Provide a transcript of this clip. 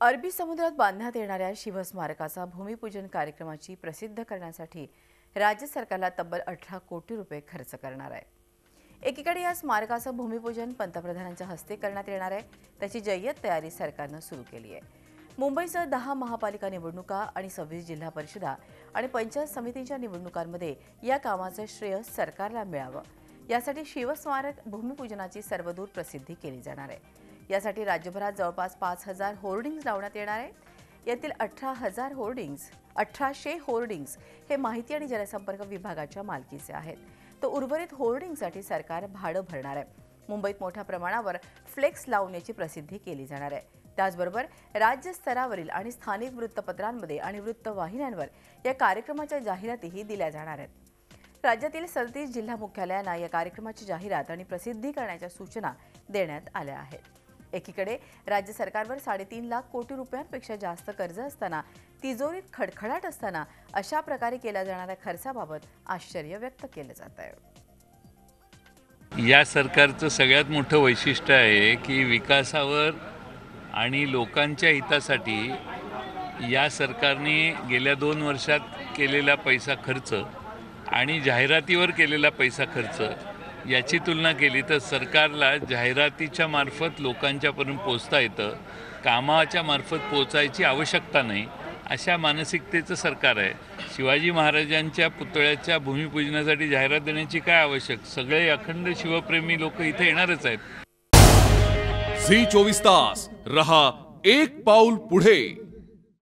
अरबी समुद्रात बांधण्यात येणाऱ्या शिवस्मारकाचा भूमिपूजन कार्यक्रमाची प्रसिद्ध करण्यासाठी राज्य सरकारला तब्बल 18 कोटी रुपये खर्च करणार आहे। एकीकडे या स्मारकाचं भूमिपूजन पंतप्रधानांच्या हस्ते करण्यात येणार आहे, त्याची जय्यत तयारी सरकारने सुरू केली आहे। मुंबईसह 10 महापालिका निवडणुका आणि 26 जिल्हा परिषदा आणि पंचायत समितींच्या निवडणुकांमध्ये या कामाचं श्रेय सरकारला मिळावं, यासाठी शिवस्मारक भूमिपूजनाची सर्वदूर प्रसिद्धी केली जाणार आहे। यासाठी राज्यभरात जवळपास 5000 होर्डिंग्स लावण्यात येणार आहे। यातील 1800 होर्डिंग्स हे माहिती आणि जनसंपर्क विभागाच्या मालकीचे आहेत, तर उर्वरित होर्डिंगसाठी सरकार भाडं भरणार आहे। मुंबईत मोठ्या प्रमाणावर फ्लेक्स लावण्याची प्रसिद्धी केली जाणार आहे। त्याचबरोबर राज्य स्तरावरील आणि स्थानिक वृत्तपत्रांमध्ये आणि वृत्तवाहिन्यांवर या कार्यक्रमाच्या जाहिरातीही दिल्या जाणार आहेत। राज्यातील 37 जिल्हा मुख्यालयांना या कार्यक्रमाची जाहिरात आणि प्रसिद्धी करण्याच्या सूचना देण्यात आल्या आहेत। एकीकडे राज्य सरकारवर 3.5 लाख कोटी रुपयांपेक्षा जास्त कर्ज असताना, तिजोरीत खडखडाट असताना अशा प्रकारे केल्या जाणाऱ्या खर्चाबाबत आश्चर्य व्यक्त केलं जात आहे। या सरकारचं सगळ्यात मोठं वैशिष्ट्य आहे की विकासावर आणि लोकांच्या हितासाठी या सरकारने गेल्या 2 वर्षात केलेला पैसा खर्च आणि जाहिरातीवर केलेला पैसा खर्च याची तुलना केली तर सरकारला जाहिरातीच्या मार्फत लोकांच्यापर्यंत पोहोचता येतं, कामाच्या मार्फत पोहोचायची आवश्यकता नाही, अशा मानसिकतेचं सरकार आहे। शिवाजी महाराजांच्या पुतळ्याच्या भूमिपूजनासाठी जाहिरात देण्याची काय आवश्यक, सगळे अखंड शिवप्रेमी लोक इथे येणारच आहेत। झी 24 तास रहा एक पाऊल पुढे।